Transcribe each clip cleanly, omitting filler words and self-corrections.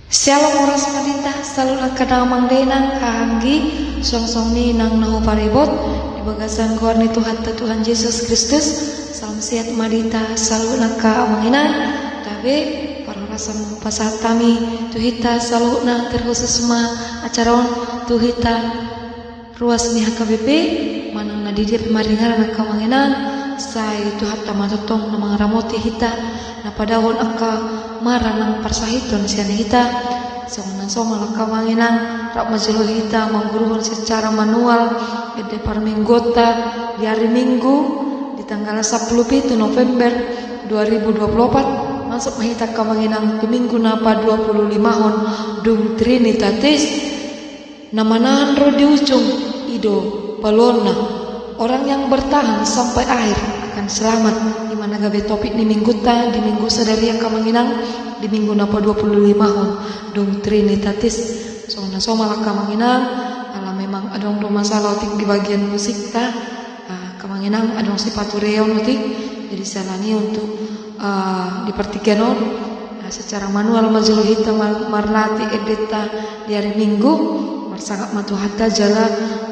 Shalom oras madita, salula kadang mangdenang kahanggi, song-song ni nang nahu paribot, di bagasan kuar ni Tuhan Yesus Kristus, salam sehat madita, salula ka amanginan, tabe, para rasam pasat kami, tuhita saluna terkhusus ma acaron, tuhita ruas ni HKBP, manang nadidir maringaran ka amanginan, sai tuhat tamatotong na mga ramoti hita, na padahon aka maranang parsahiton siya hita so malaka manginang rak majulo hita mangguruhon secara manual ede parminggota di hari Minggu di tanggal 17 November 2024 masuk mahita ka manginang ke Minggu napa 25 hon dung Trinitatis namanahan ro di ujung ido palona orang yang bertahan sampai akhir akan selamat. Di mana gabe topik ni minggu ta di minggu sadari yang kamanginang di minggu napa 25 hon dong Trinitatis sona malak kamanginang ala memang adong do masalah ting di bagian musik ta kamanginang adong sifat reon utik jadi salani untuk dipertiganon secara manual majul hitam marlati edeta di hari Minggu sangat matu hatta jala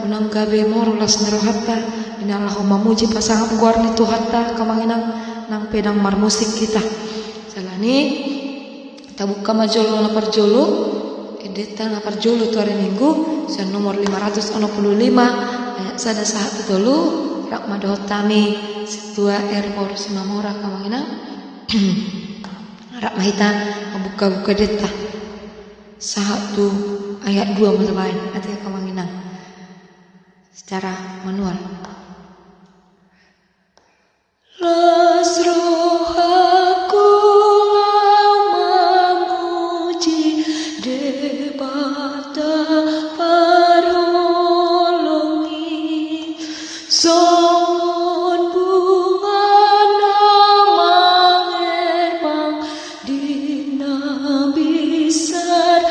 unang gabe morulas nerohatta inalah mamuji pasangan guar ni tuhatta kamanginang nang pedang mar musik kita salani tabuka majolo na parjolo edeta na parjolo tu hari Minggu sen nomor 565 ayat sada sahat dulu rak madotami situa erpor simamora kamanginang rak mahita membuka-buka deta sahat tu ayat 2 matabain artinya kamanginang secara manual. Las rohaku memuji debata parolongi songon bunga namang erbang dina bisar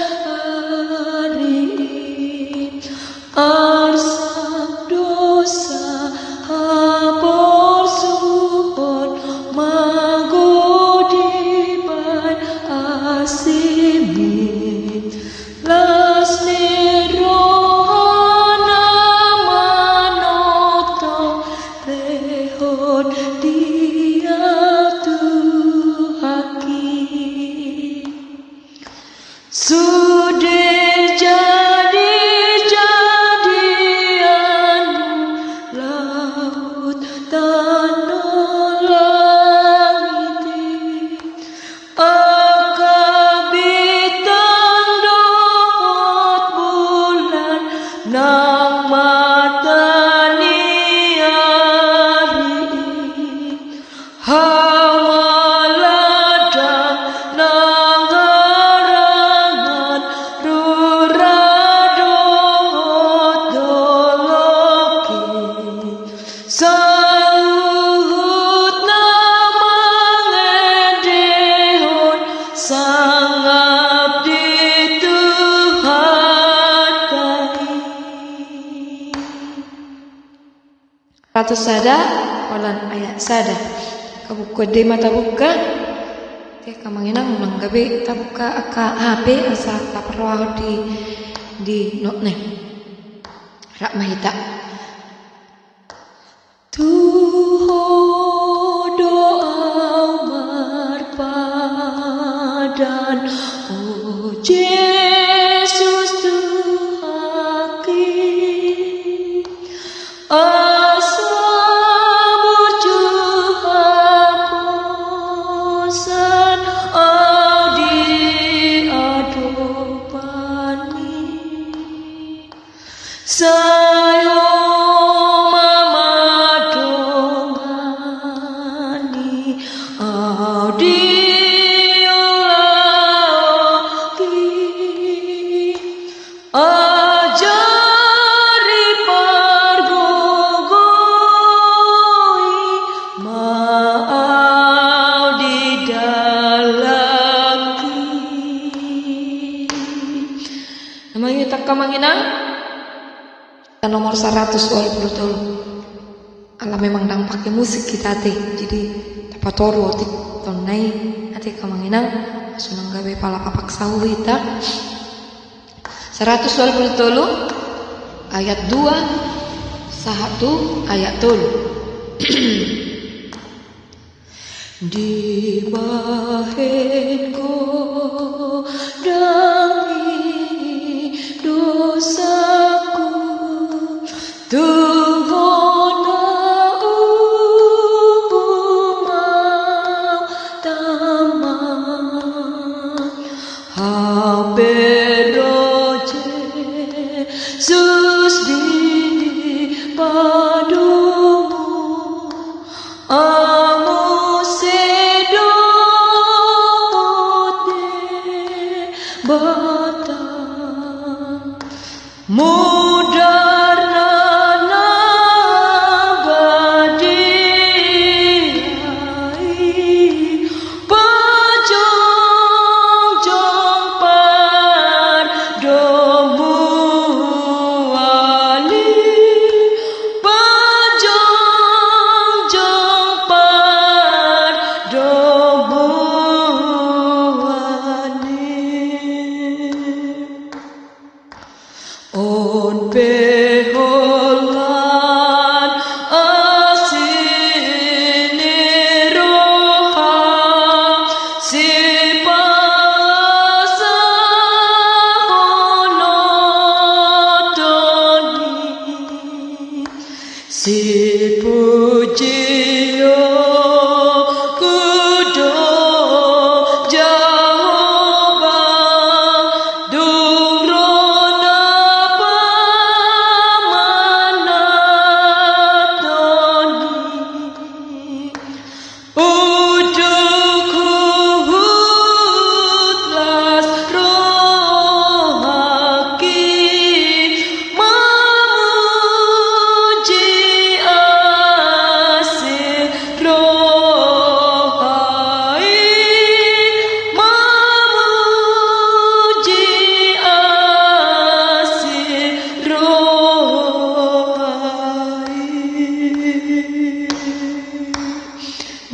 arsak dosa hapor suhon magodiban asimit las nerohana manotong lehon dia tuhaki sudah jadi nang matani ari hamaladang nang garangan ruradongot doloki saluhut namang edehon sangap di ratus sada walan ayat sada kabuka de mata buka teh kamanginang nang gabe tabuka aka HP asa kaperwah di notne rak mahita tuho doa marpadan oh Yesus Tuhaki sayo mama dongani audiolaki ajari pargogoi mau di dalaki namanya tak kamanginang nomor 120 dulu. Ala memang dang pakai musik kita teh. Jadi dapat toro tik tonai ati kamanginang sunang gawe palapapak sawita 123 ayat 2 1 ayat 3 di bahenko dangi dosaku Tuhan mau taman haberoje sus di padumu batang mudarna nabadiai pajong-jong par domu ali pajong-jong par domu on peholan asini roha si pasa honotoni si pujio kudo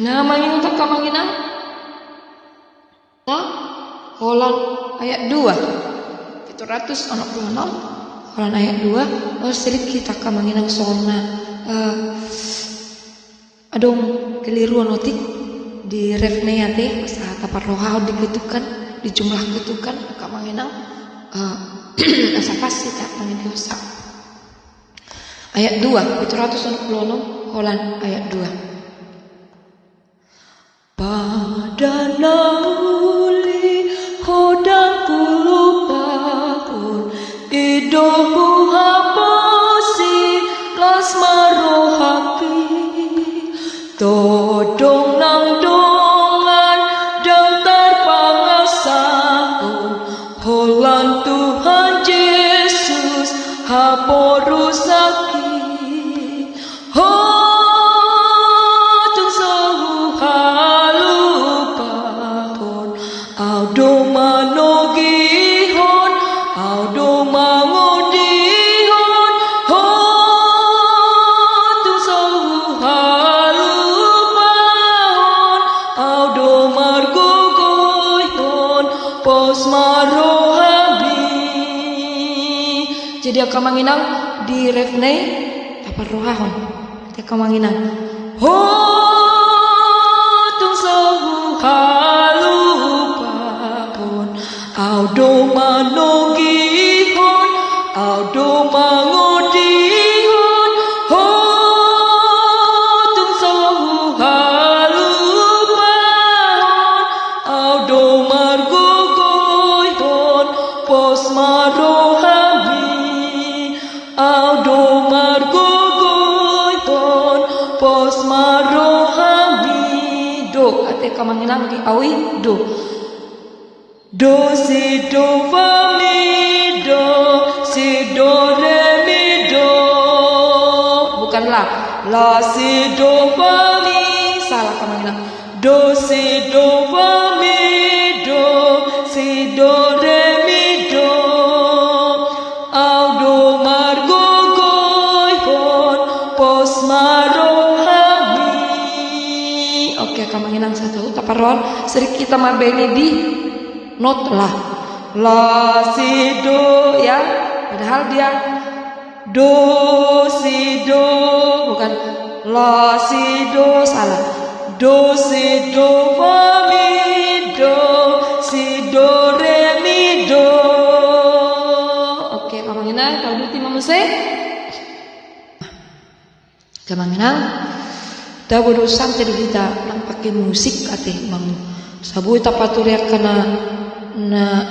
namanya untuk kamanginang Holan ayat 2 700 Holan ayat 2 sedikit kita kamanginang sona adong keliru notik di refnea teh masa tapar roha diketukan di jumlah ketukan kamanginang asa pasti tak mangin dosa ayat 2 700 Holan ayat 2 pada nauli hodang kulupahun idohu haposi las marohaki todong nang dongan daftar pangasahun holan Tuhan Yesus haporusaki jadi kamanginang di refne tapar rohahon te kamanginang ho tung sahu halupahon audo manogihon audo mangodihon ho tung sahu halupahon audo margogoihon pos marohami Audo margogoiton pos marohami do ate kamanginang di awi do si do fa mi do si do re mi do bukan la si do fa mi salah kamanginang do si do fa mi do si do re mi do audo pos marohami. Oke, kamanginang satu taparon seri kita mabeni di not lah. La si do ya, padahal dia do si do, bukan la si do, salah. Do si do fa mi do si do re mi do. Oke, kamanginang kalau duti mamuse. Kamanginang dah berurusan tadi kita nang pakai musik ate mang sabu ita paturiak kana na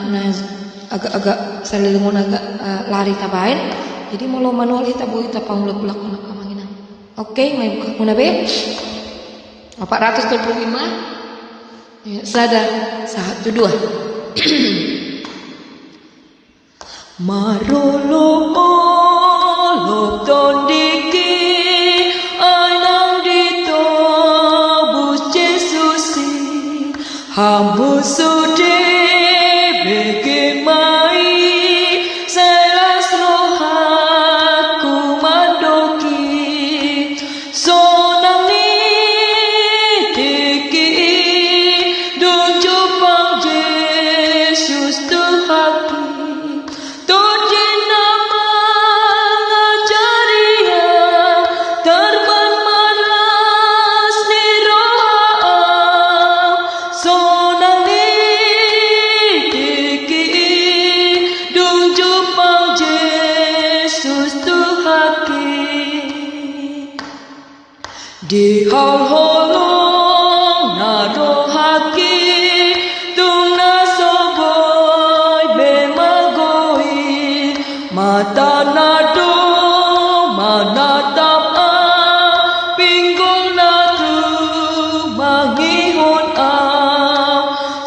agak-agak salilingon agak lari tabain. Jadi mau manual kita boleh kita pangulak-ulak nak kamanginang. Oke, may buka muna be. 425. Ya, sada 1 2. Marolo olo tondiki anang ditobus Yesusi hambu sude bege mai selas rohaku mandoki sonang ni tiki dujupang Yesus tuhaki tujin nama ngajaria terban malas ni roha sonang ni tiki dujupang Yesus tuhaki di hal-halong na rohaki tung nasoboy bemagoi mata nado manatap a pinggol na tu mangihon a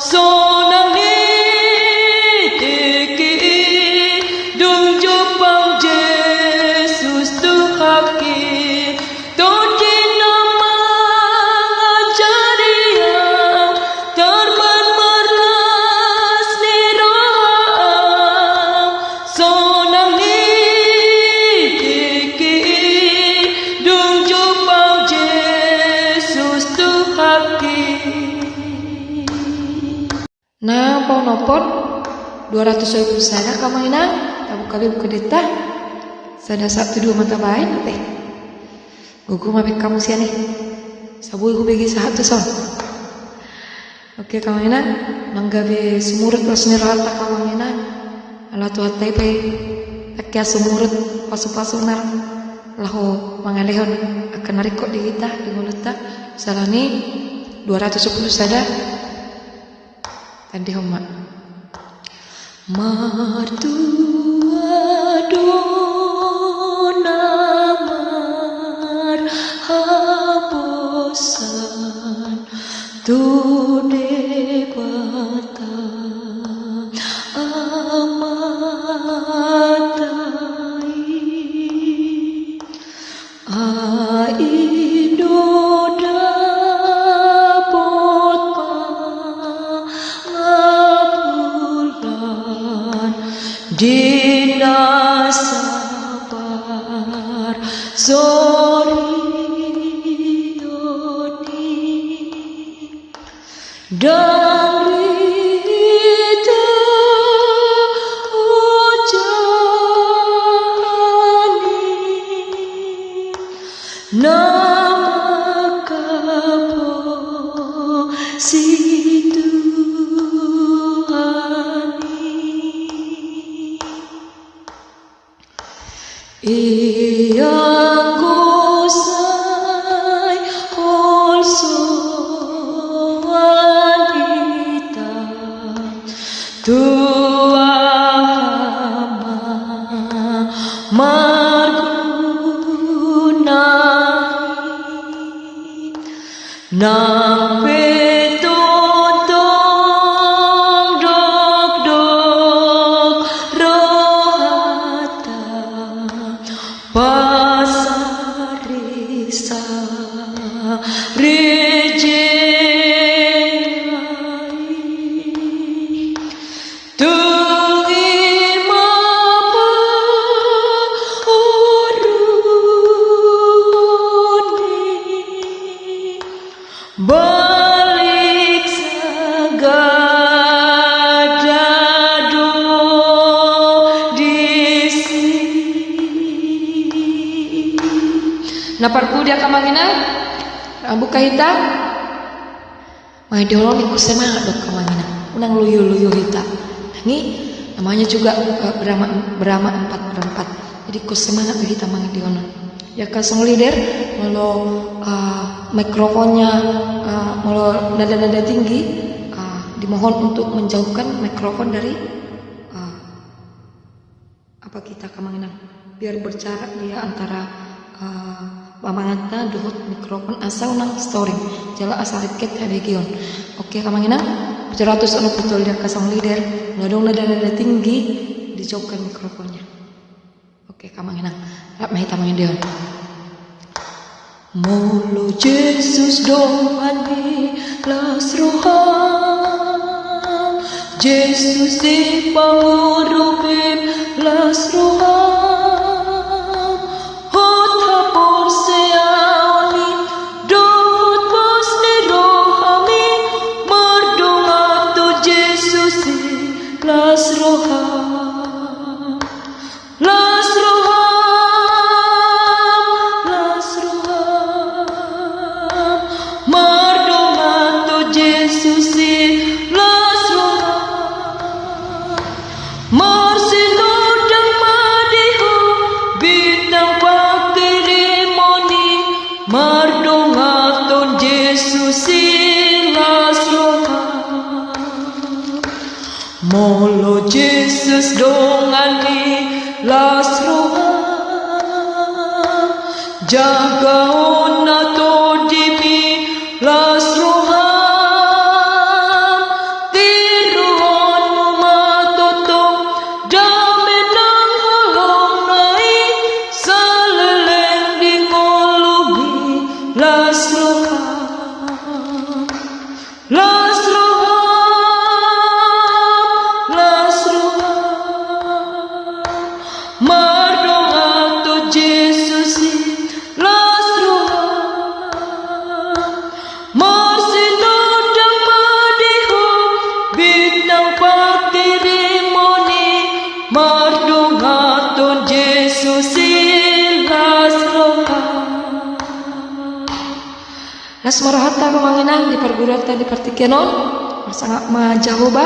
sonang ni tiki dung jupang Yesus tuhaki tujin nama ngajaria terban malas ni roha sonang ni tiki dung jupang Yesus tuhaki. Nah, ponopon 200.000 sana kamanginang tabu kali buka deta sada 1 2 mata bain teh gugu mabek kamu sia nih sabu iku begi satu son. Oke kamanginang manggabe sumurut rasmi rata kamanginang ala tuat teh pe takia sumurut pasu-pasunar lahu mangalehon akan narikot di kita di mulutna salani 210 sada tadi homa Martua dona mar haposan tu debata amatai aido dapot pangapulan dina sabar sorioni darita ujani nama kapo si Tuhani Iyang kusay also wanita tuama margunai nang petotong dok-dok rohata pasarisa rejai tungin mapa uruni Naparku dia kamangina buka hita mai diolong ikut semangat dok kamangina unang luyu hita ini namanya juga berama 4/4 jadi ikut semangat hita mangi diolong ya kasong leader kalau mikrofonnya kalau nada-nada tinggi dimohon untuk menjauhkan mikrofon dari apa kita kamangina biar berjarak dia antara mamangata dohot mikrofon asal nang storing jala asal riket region oke kamangina 700 ono betul dia kasong leader ngadong nada tinggi dijauhkan mikrofonnya oke kamangina rap mahi tamangin dia molo Jesus dong andi las rohan Jesus di pangurupim las rohan Molo Jesus dongani las rohan jaga ona to dimi las rohan tiruan matoto dame nang holong nai saleleng di ngolubi las rohan las Las marahata kemanginan di perguruan di partikenon sangat majahoba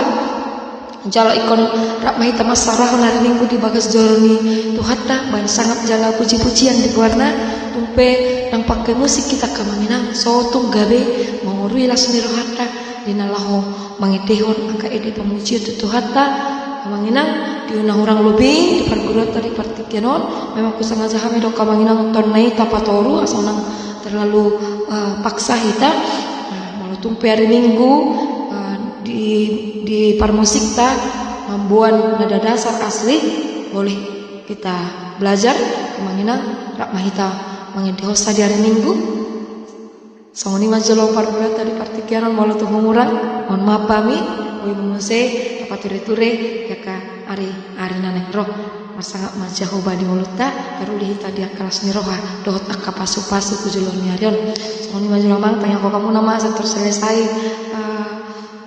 jala ikon rak mahita masarah hari minggu di bagas joroni tuhatta ban sangat jala puji-pujian di warna tumpe nang pakai musik kita kemanginan sotung gabe mengurui las mirohata dinalaho mangidehon angka ede pemuji itu tuhatta kemanginan diunang orang lebih di perguruan di partikenon memang kusangat jahame do kemanginan tonai tapatoru asal nang terlalu paksa kita malu tumpe hari minggu di parmusik ta membuat nada dasar asli boleh kita belajar kemangina rak mahita mengidhosa di hari minggu songoni majolo parbulan tadi partikiran malu tuh mengurang mohon maaf kami oi menguse apa ture-ture ya ka ari naneng roh masangat majahoba di mulutnya baru dihita dia kelas niroha dohot akka pasu-pasu kujulon niarion songoni majolo mang tanya kok kamu nama terus selesai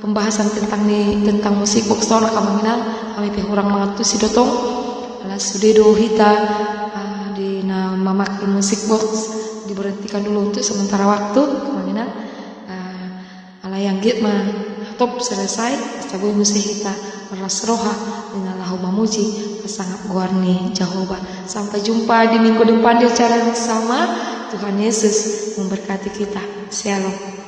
pembahasan tentang musik box tahun kamangina kami pihurang mangatu si dotong alas sudedo hita di mamak musik box diberhentikan dulu untuk sementara waktu kamangina ala yang git mah top selesai sabu musik hita meras roha dengan lahu mamuji sangat guarni Jehovah. Sampai jumpa di minggu depan di acara yang sama. Tuhan Yesus memberkati kita. Shalom.